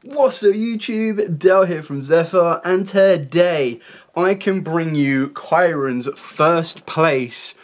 What's up YouTube, Dell here from Zephyr, and today I can bring you Kyron's first place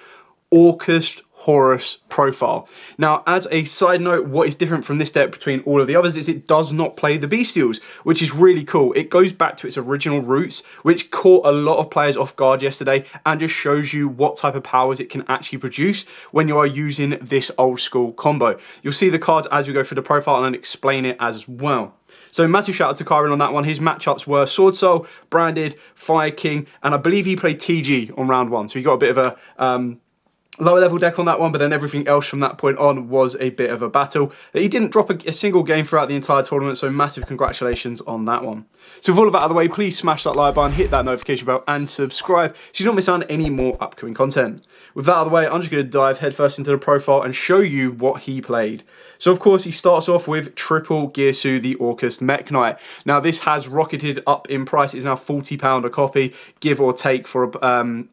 Orcust Horus profile. Now, as a side note, what is different from this deck between all of the others is it does not play the Bestials, which is really cool. It goes back to its original roots, which caught a lot of players off guard yesterday and just shows you what type of powers it can actually produce when you are using this old school combo. You'll see the cards as we go through the profile and explain it as well. So massive shout out to Kyron on that one. His matchups were Sword Soul, Branded, Fire King, and I believe he played TG on round one. So he got a bit of a lower level deck on that one, but then everything else from that point on was a bit of a battle. He didn't drop a single game throughout the entire tournament, so massive congratulations on that one. So with all of that out of the way, please smash that like button, hit that notification bell, and subscribe so you don't miss out on any more upcoming content. With that out of the way, I'm just going to dive headfirst into the profile and show you what he played. So of course, he starts off with triple Gearsu, the Orcust Mech Knight. Now this has rocketed up in price. It's now £40 a copy, give or take, for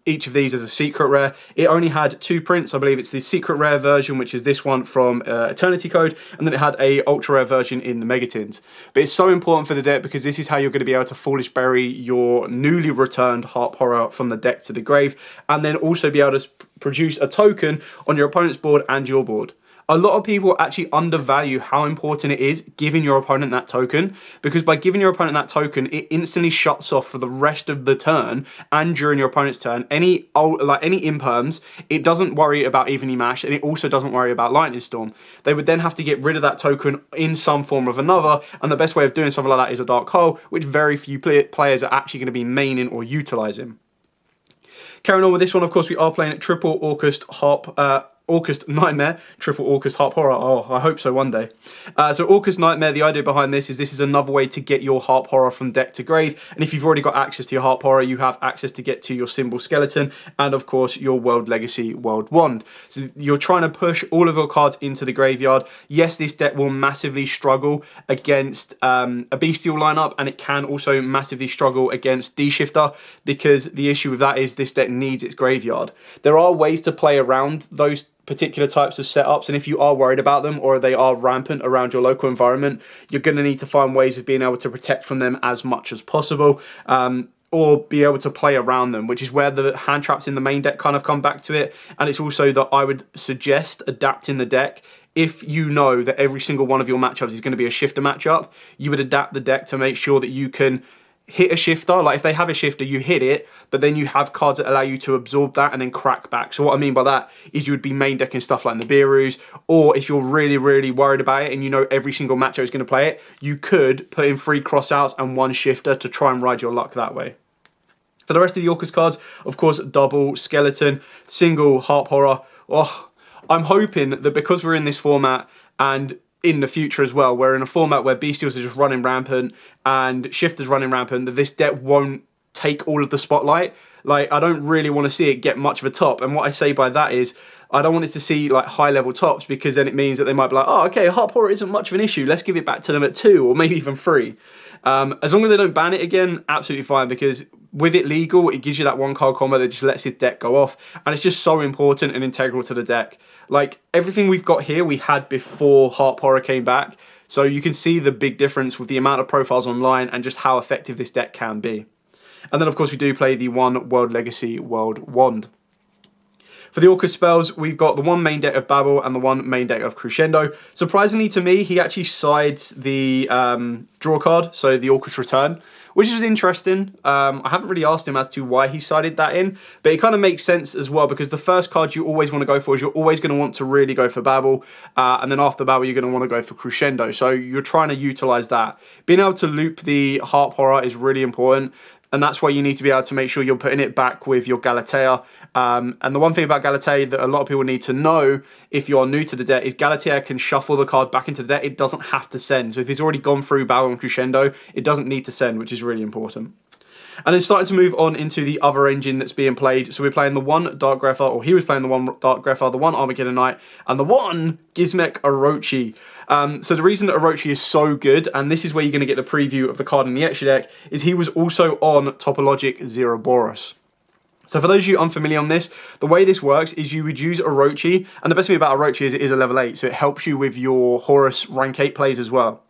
each of these as a secret rare. It only had two prints. I believe it's the secret rare version, which is this one from Eternity Code, and then it had a ultra rare version in the Megatins. But it's so important for the deck because this is how you're going to be able to Foolish Berry your newly returned Harp Horror from the deck to the grave, and then also be able to produce a token on your opponent's board and your board. A lot of people actually undervalue how important it is giving your opponent that token, because by giving your opponent that token, it instantly shuts off for the rest of the turn and during your opponent's turn any imperms. It doesn't worry about Evenly Mash, and it also doesn't worry about Lightning Storm. They would then have to get rid of that token in some form or another, and the best way of doing something like that is a Dark Hole, which very few players are actually going to be maining or utilising. Carrying on with this one, of course, we are playing triple Orcust Orcust Nightmare, triple Orcust Harp Horror. Oh, I hope so one day. So Orcust Nightmare, the idea behind this is another way to get your Harp Horror from deck to grave. And if you've already got access to your Harp Horror, you have access to get to your Symbol Skeleton and, of course, your World Legacy World Wand. So you're trying to push all of your cards into the graveyard. Yes, this deck will massively struggle against a Bestial lineup, and it can also massively struggle against D-Shifter, because the issue with that is this deck needs its graveyard. There are ways to play around those particular types of setups, and if you are worried about them or they are rampant around your local environment, you're going to need to find ways of being able to protect from them as much as possible, or be able to play around them, which is where the hand traps in the main deck kind of come back to it. And it's also that I would suggest adapting the deck. If you know that every single one of your matchups is going to be a shifter matchup, you would adapt the deck to make sure that you can hit a shifter. Like if they have a shifter, you hit it, but then you have cards that allow you to absorb that and then crack back. So what I mean by that is you would be main decking stuff like the Beerus, or if you're really, really worried about it and you know every single matchup is going to play it, you could put in 3 crossouts and 1 shifter to try and ride your luck that way. For the rest of the Orcust cards, of course, double Skeleton, single Harp Horror. Oh, I'm hoping that because we're in this format, and in the future as well, we're in a format where Bestials are just running rampant and Shifters running rampant, that this deck won't take all of the spotlight. Like, I don't really want to see it get much of a top, and what I say by that is I don't want it to see like high level tops, because then it means that they might be like, oh, okay, Harp Horror isn't much of an issue, let's give it back to them at 2 or maybe even 3. As long as they don't ban it again, absolutely fine, because with it legal, it gives you that 1 card combo that just lets his deck go off, and it's just so important and integral to the deck. Like, everything we've got here, we had before Harp Horror came back, so you can see the big difference with the amount of profiles online and just how effective this deck can be. And then, of course, we do play the 1 World Legacy World Wand. For the Orcust spells, we've got the 1 main deck of Babel and the 1 main deck of Crescendo. Surprisingly to me, he actually sides the draw card, so the Orcust Return, which is interesting. I haven't really asked him as to why he sided that in, but it kind of makes sense as well, because the first card you always want to go for is you're always going to want to really go for Babel, and then after Babel you're going to want to go for Crescendo, so you're trying to utilize that. Being able to loop the Harp Horror is really important, and that's why you need to be able to make sure you're putting it back with your Galatea. And the one thing about Galatea that a lot of people need to know if you're new to the deck is Galatea can shuffle the card back into the deck. It doesn't have to send. So if it's already gone through Babel and Crescendo, it doesn't need to send, which is really important. And then starting to move on into the other engine that's being played. So we're playing the 1 Dark Grepher, or he was playing the 1 Dark Grepher, the 1 Armageddon Knight, and the 1 Gizmek Orochi. So the reason that Orochi is so good, and this is where you're going to get the preview of the card in the extra deck, is he was also on Topologic Zeroboros. So for those of you unfamiliar on this, the way this works is you would use Orochi, and the best thing about Orochi is it is a level 8, so it helps you with your Horus rank 8 plays as well.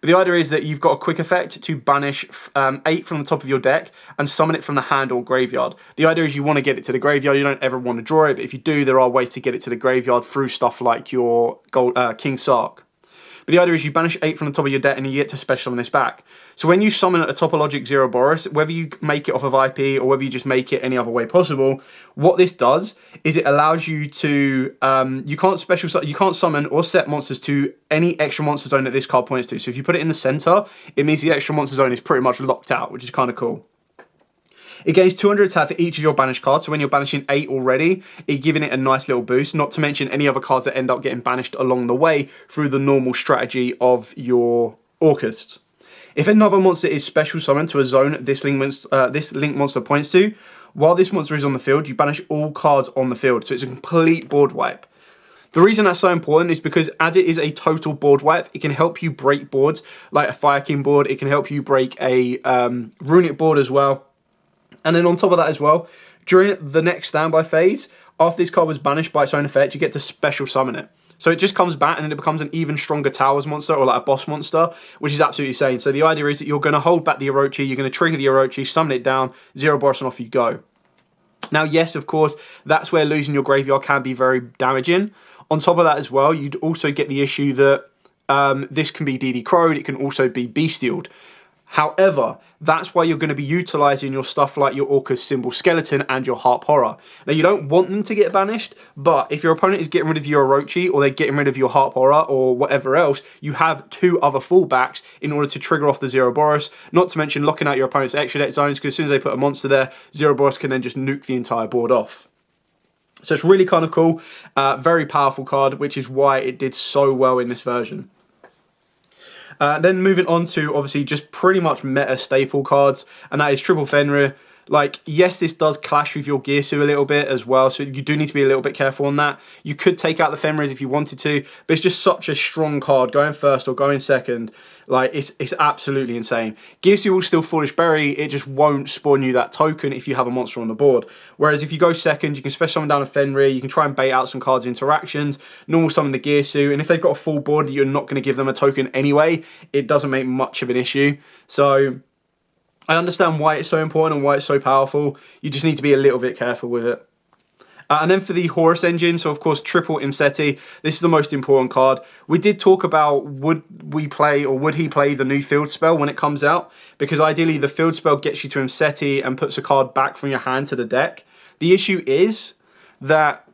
But the idea is that you've got a quick effect to banish 8 from the top of your deck and summon it from the hand or graveyard. The idea is you want to get it to the graveyard. You don't ever want to draw it, but if you do, there are ways to get it to the graveyard through stuff like your King Sark. But the idea is you banish 8 from the top of your deck and you get to special summon this back. So when you summon a Topologic Ouroboros, whether you make it off of IP or whether you just make it any other way possible, what this does is it allows you to, you can't summon or set monsters to any extra monster zone that this card points to. So if you put it in the center, it means the extra monster zone is pretty much locked out, which is kind of cool. It gains 200 attack for each of your banished cards, so when you're banishing 8 already, it's giving it a nice little boost, not to mention any other cards that end up getting banished along the way through the normal strategy of your Orcust. If another monster is special summoned to a zone this link monster points to, while this monster is on the field, you banish all cards on the field, so it's a complete board wipe. The reason that's so important is because as it is a total board wipe, it can help you break boards like a Fire King board, it can help you break a Runic board as well. And then on top of that as well, during the next standby phase, after this card was banished by its own effect, you get to special summon it. So it just comes back and then it becomes an even stronger towers monster or like a boss monster, which is absolutely insane. So the idea is that you're going to hold back the Orochi, you're going to trigger the Orochi, summon it down, Ouroboros, and off you go. Now, yes, of course, that's where losing your graveyard can be very damaging. On top of that as well, you'd also get the issue that this can be DD Crowed, it can also be Bestialed. However, that's why you're going to be utilising your stuff like your Orcust Symbol Skeleton and your Harp Horror. Now, you don't want them to get banished, but if your opponent is getting rid of your Orochi or they're getting rid of your Harp Horror or whatever else, you have 2 other fallbacks in order to trigger off the Ouroboros, not to mention locking out your opponent's extra deck zones, because as soon as they put a monster there, Ouroboros can then just nuke the entire board off. So it's really kind of cool, very powerful card, which is why it did so well in this version. Then moving on to obviously just pretty much meta staple cards, and that is Triple Fenrir. Like, yes, this does clash with your Gearsu a little bit as well, so you do need to be a little bit careful on that. You could take out the Fenrirs if you wanted to, but it's just such a strong card going first or going second. Like, it's absolutely insane. Gearsu will still Foolish Berry, it just won't spawn you that token if you have a monster on the board. Whereas if you go second, you can special summon down a Fenrir, you can try and bait out some cards interactions, normal summon the Gearsu, and if they've got a full board that you're not going to give them a token anyway, it doesn't make much of an issue. So I understand why it's so important and why it's so powerful. You just need to be a little bit careful with it. And then for the Horus engine, so of course triple Imseti, this is the most important card. We did talk about would he play the new field spell when it comes out, because ideally the field spell gets you to Imseti and puts a card back from your hand to the deck. The issue is that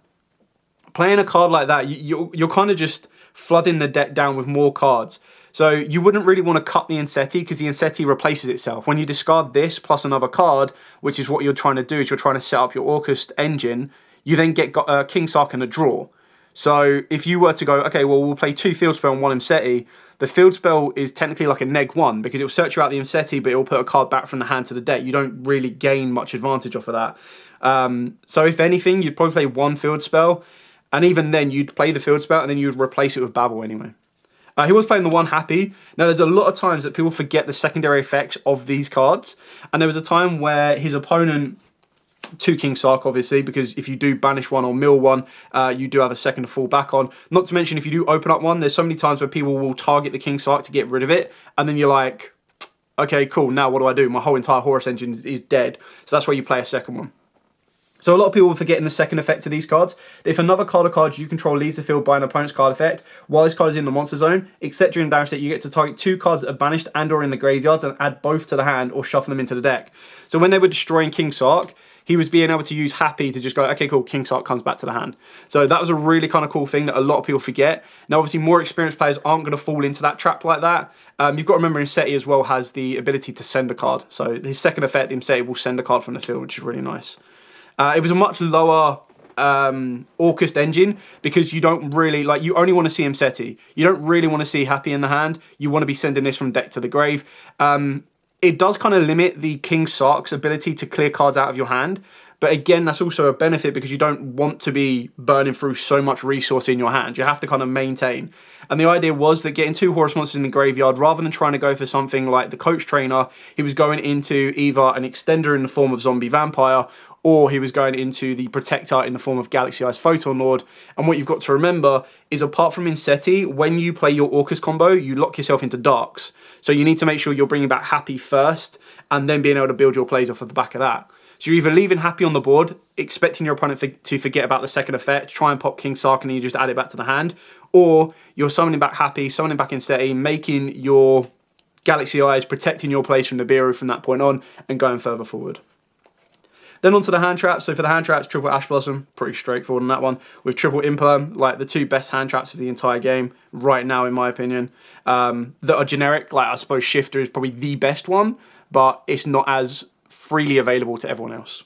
playing a card like that, you're kind of just flooding the deck down with more cards. So you wouldn't really want to cut the Imseti because the Imseti replaces itself. When you discard this plus another card, which is what you're trying to do, is you're trying to set up your Orcust engine, you then get King Sark and a draw. So if you were to go, okay, well, we'll play 2 field spell and 1 Imseti, the field spell is technically like a -1 because it will search you out the Imseti, but it will put a card back from the hand to the deck. You don't really gain much advantage off of that. So if anything, you'd probably play 1 field spell, and even then you'd play the field spell and then you'd replace it with Babel anyway. He was playing the 1 Happy. Now, there's a lot of times that people forget the secondary effects of these cards. And there was a time where his opponent, 2 King Sark, obviously, because if you do banish 1 or mill 1, you do have a second to fall back on. Not to mention, if you do open up 1, there's so many times where people will target the King Sark to get rid of it. And then you're like, okay, cool, now what do? My whole entire Horus engine is dead. So that's where you play a second one. So a lot of people are forgetting the second effect of these cards. If another card or cards you control leaves the field by an opponent's card effect, while this card is in the monster zone, except during damage state, you get to target 2 cards that are banished and or in the graveyards and add both to the hand or shuffle them into the deck. So when they were destroying King Sark, he was being able to use Happy to just go, okay, cool, King Sark comes back to the hand. So that was a really kind of cool thing that a lot of people forget. Now, obviously, more experienced players aren't going to fall into that trap like that. You've got to remember, Imseti as well has the ability to send a card. So his second effect, Imseti will send a card from the field, which is really nice. It was a much lower Orcust engine because you don't really, like, you only want to see Imseti. You don't really want to see Happy in the hand. You want to be sending this from deck to the grave. It does kind of limit the King Sark's ability to clear cards out of your hand, But again, that's also a benefit because you don't want to be burning through so much resource in your hand. You have to kind of maintain. And the idea was that getting 2 Horus monsters in the graveyard, rather than trying to go for something like the Coach Trainer, he was going into either an extender in the form of Zombie Vampire, or he was going into the Protector in the form of Galaxy Eyes Photon Lord. And what you've got to remember is, apart from Insetti, when you play your Orcust combo, you lock yourself into Darks. So you need to make sure you're bringing back Happy first, and then being able to build your plays off of the back of that. So you're either leaving Happy on the board, expecting your opponent to forget about the second effect, try and pop King Sark, and then you just add it back to the hand, or you're summoning back Happy, summoning back Insetti, making your Galaxy Eyes, protecting your plays from Nibiru from that point on, and going further forward. Then onto the hand traps. So for the hand traps, triple Ash Blossom, pretty straightforward on that one. With triple Imperm, like the 2 best hand traps of the entire game right now, in my opinion. That are generic, like I suppose Shifter is probably the best one, but it's not as freely available to everyone else.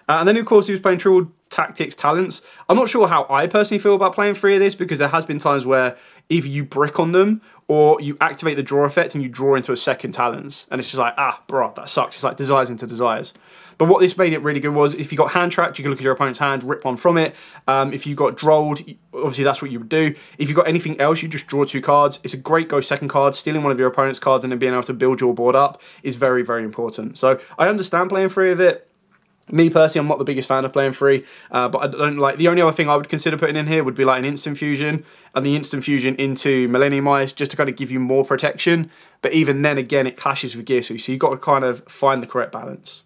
And then of course he was playing triple Tactics Talents. I'm not sure how I personally feel about playing 3 of this, because there has been times where either you brick on them or you activate the draw effect and you draw into a second Talents. And it's just like, bro, that sucks. It's like Desires into Desires. But what this made it really good was, if you got hand trapped, you could look at your opponent's hand, rip one from it. If you got drolled, obviously that's what you would do. If you got anything else, you just draw 2 cards. It's a great go second card. Stealing one of your opponent's cards and then being able to build your board up is very, very important. So I understand playing 3 of it. Me personally, I'm not the biggest fan of playing 3, but I don't like. The only other thing I would consider putting in here would be like an instant fusion, and the instant fusion into Millennium Eyes, just to kind of give you more protection. But even then, again, it clashes with Gearsu, so you've got to kind of find the correct balance.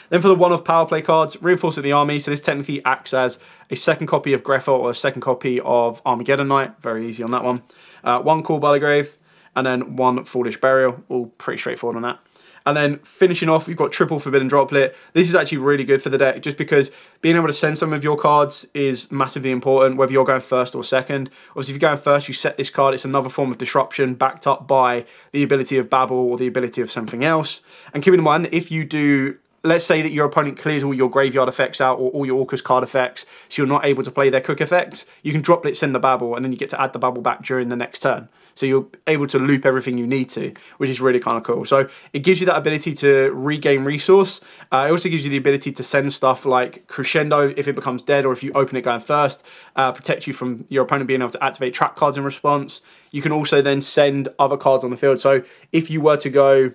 Then for the one-off power play cards, Reinforcement of the Army. So this technically acts as a second copy of Greffa or a second copy of Armageddon Knight. Very easy on that one. 1 Call by the Grave, and then 1 Foolish Burial. All pretty straightforward on that. And then finishing off, you've got triple Forbidden Droplet. This is actually really good for the deck, just because being able to send some of your cards is massively important, whether you're going first or second. Obviously, if you're going first, you set this card. It's another form of disruption backed up by the ability of Babel or the ability of something else. And keep in mind that if you do, let's say that your opponent clears all your graveyard effects out or all your Orcust card effects, so you're not able to play their cook effects, you can Droplet, send the Babel, and then you get to add the Babel back during the next turn. So you're able to loop everything you need to, which is really kind of cool. So it gives you that ability to regain resource. It also gives you the ability to send stuff like Crescendo if it becomes dead, or if you open it going first, protect you from your opponent being able to activate trap cards in response. You can also then send other cards on the field. So if you were to go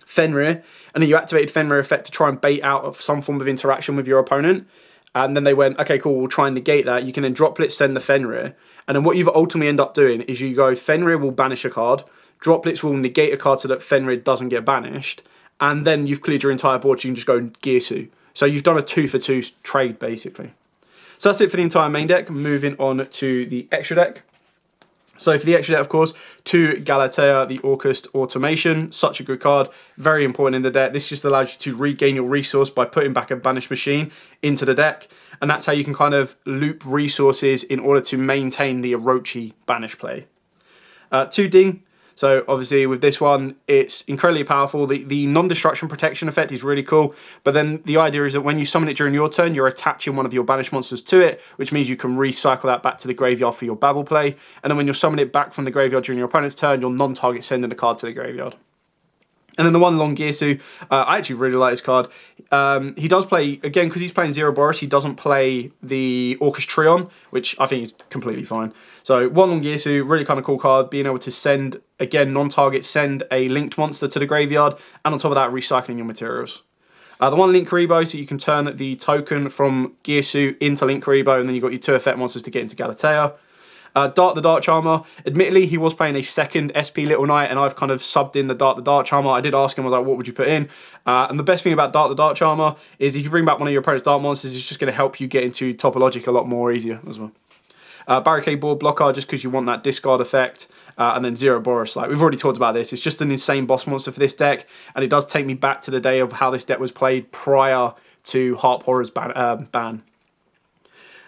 Fenrir, and then you activated Fenrir effect to try and bait out of some form of interaction with your opponent, and then they went, okay, cool, we'll try and negate that. You can then Droplet, send the Fenrir. And then what you've ultimately end up doing is you go, Fenrir will banish a card, Droplets will negate a card so that Fenrir doesn't get banished, and then you've cleared your entire board, so you can just go Gearsu. So you've done a 2-for-2 trade, basically. So that's it for the entire main deck. Moving on to the extra deck. So for the extra deck, of course, 2 Galatea, the Orcust Automation. Such a good card. Very important in the deck. This just allows you to regain your resource by putting back a banished machine into the deck. And that's how you can kind of loop resources in order to maintain the Orochi banish play. 2 Ding. So obviously with this one, it's incredibly powerful. The non-destruction protection effect is really cool. But then the idea is that when you summon it during your turn, you're attaching one of your banished monsters to it, which means you can recycle that back to the graveyard for your Babel play. And then when you're summoning it back from the graveyard during your opponent's turn, you'll non-target sending the card to the graveyard. And then the one Long Gearsu, I actually really like this card. He does play, again, because he's playing Zero Boris, he doesn't play the Orcust Trion, which I think is completely fine. So one Long Gearsu, really kind of cool card, being able to send, again, non-target, send a linked monster to the graveyard, and on top of that, recycling your materials. The one Link Karibo, so you can turn the token from Gearsu into Link Karibo, and then you've got your 2 effect monsters to get into Galatea. Dart the Dark Charmer, admittedly he was playing a second SP Little Knight, and I've kind of subbed in the Dark Charmer. I did ask him, I was like, what would you put in? And the best thing about Dart the Dark Charmer is if you bring back one of your opponent's Dark monsters, it's just going to help you get into Topologic a lot more easier as well. Barricade Board Blocker, just because you want that discard effect, and then Zero Boris. Like we've already talked about this, it's just an insane boss monster for this deck, and it does take me back to the day of how this deck was played prior to Harp Horror's ban.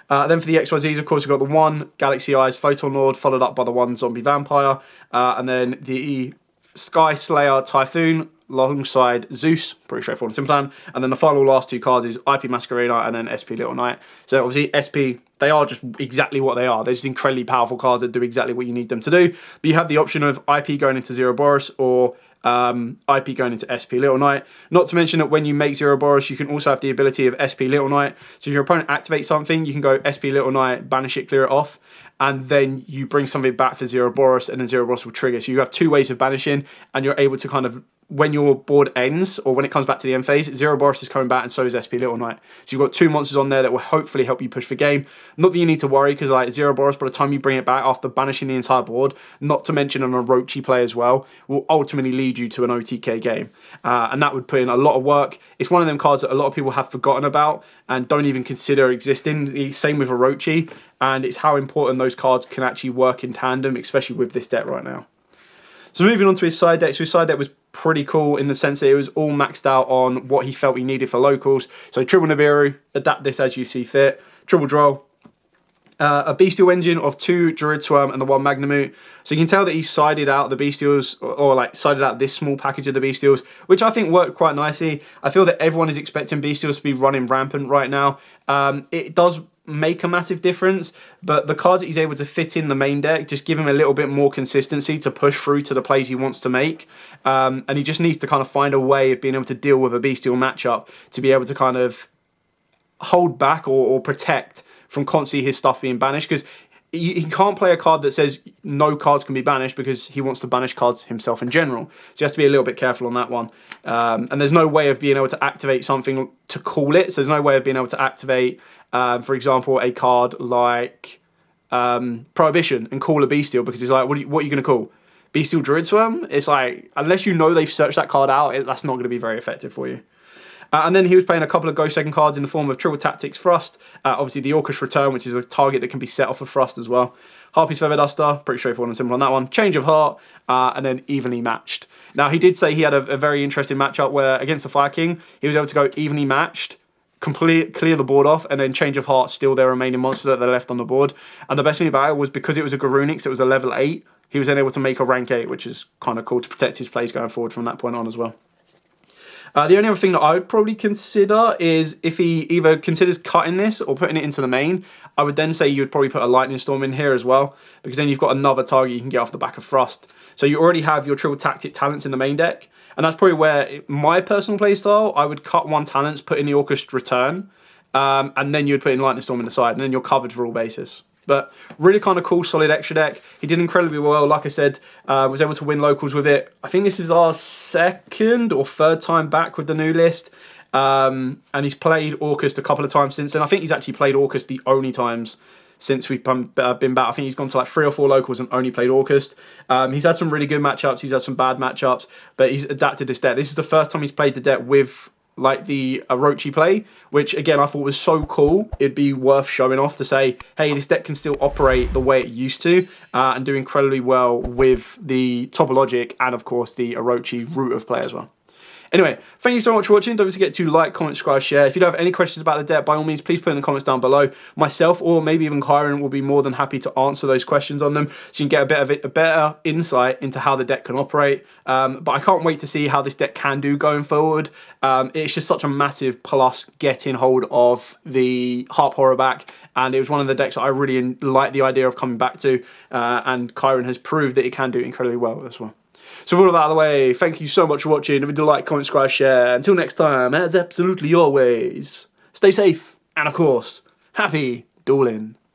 Then for the XYZs, of course, we've got the 1 Galaxy Eyes Photon Lord, followed up by the 1 Zombie Vampire, and then the Sky Slayer Typhoon alongside Zeus, pretty straightforward and simple plan, and then the final last 2 cards is IP Masquerader and then SP Little Knight. So obviously SP, they are just exactly what they are. They're just incredibly powerful cards that do exactly what you need them to do, but you have the option of IP going into Zero Boris or IP going into SP Little Knight. Not to mention that when you make Zero Boros, you can also have the ability of SP Little Knight. So if your opponent activates something, you can go SP Little Knight, banish it, clear it off, and then you bring something back for Zero Boros, and then Zero Boros will trigger. So you have two ways of banishing, and you're able to kind of, when your board ends, or when it comes back to the end phase, Zero Boros is coming back, and so is SP Little Knight. So you've got two monsters on there that will hopefully help you push for game. Not that you need to worry, because like Zero Boros, by the time you bring it back after banishing the entire board, not to mention an Orochi play as well, will ultimately lead you to an OTK game. And that would put in a lot of work. It's one of them cards that a lot of people have forgotten about and don't even consider existing. The same with Orochi, and it's how important those cards can actually work in tandem, especially with this deck right now. So moving on to his side deck. So his side deck was pretty cool in the sense that it was all maxed out on what he felt he needed for locals. So triple Nibiru, adapt this as you see fit. Triple Droll, a Bestial Engine of 2 Druid Swarm and the 1 Magnamute. So you can tell that he sided out the Bestials, or like sided out this small package of the Bestials, which I think worked quite nicely. I feel that everyone is expecting Bestials to be running rampant right now. It does make a massive difference, but the cards that he's able to fit in the main deck just give him a little bit more consistency to push through to the plays he wants to make, and he just needs to kind of find a way of being able to deal with a bestial matchup to be able to kind of hold back or protect from constantly his stuff being banished, because he can't play a card that says no cards can be banished because he wants to banish cards himself in general. So he has to be a little bit careful on that one. And there's no way of being able to activate something to call it. So there's no way of being able to activate, for example, a card like Prohibition and call a Bestial, because it's like, what are you going to call? Bestial Druid Swarm? It's like, unless you know they've searched that card out, that's not going to be very effective for you. And then he was playing a couple of Go Second cards in the form of Triple Tactics Thrust, obviously the Orcust Return, which is a target that can be set off of Thrust as well. Harpy's Feather Duster, pretty straightforward and simple on that one. Change of Heart, and then Evenly Matched. Now, he did say he had a very interesting matchup where, against the Fire King, he was able to go Evenly Matched, clear the board off, and then Change of Heart, steal their remaining monster that they left on the board. And the best thing about it was, because it was a Garunix, it was a level 8, he was then able to make a rank 8, which is kind of cool to protect his plays going forward from that point on as well. The only other thing that I would probably consider is if he either considers cutting this or putting it into the main, I would then say you would probably put a Lightning Storm in here as well, because then you've got another target you can get off the back of Thrust. So you already have your Triple Tactic talents in the main deck, and that's probably where my personal playstyle, I would cut one talents, put in the Orcust Return, and then you'd put in Lightning Storm in the side, and then you're covered for all bases. But really kind of cool, solid extra deck. He did incredibly well, like I said, was able to win locals with it. I think this is our second or third time back with the new list. And he's played Orcust a couple of times since then. I think he's actually played Orcust the only times since we've been back. I think he's gone to like 3 or 4 locals and only played Orcust. He's had some really good matchups. He's had some bad matchups, but he's adapted this deck. This is the first time he's played the deck with like the Orochi play, which again I thought was so cool. It'd be worth showing off to say, hey, this deck can still operate the way it used to, and do incredibly well with the Topologic and of course the Orochi route of play as well. Anyway, thank you so much for watching. Don't forget to like, comment, subscribe, share. If you don't have any questions about the deck, by all means, please put in the comments down below. Myself or maybe even Kyron will be more than happy to answer those questions on them, so you can get a better insight into how the deck can operate. But I can't wait to see how this deck can do going forward. It's just such a massive plus getting hold of the Harp Horror back, and it was one of the decks that I really like the idea of coming back to, and Kyron has proved that it can do incredibly well as well. So with all that out of the way, thank you so much for watching. If you do like, comment, subscribe, share. Until next time, as absolutely always, stay safe, and of course, happy dueling.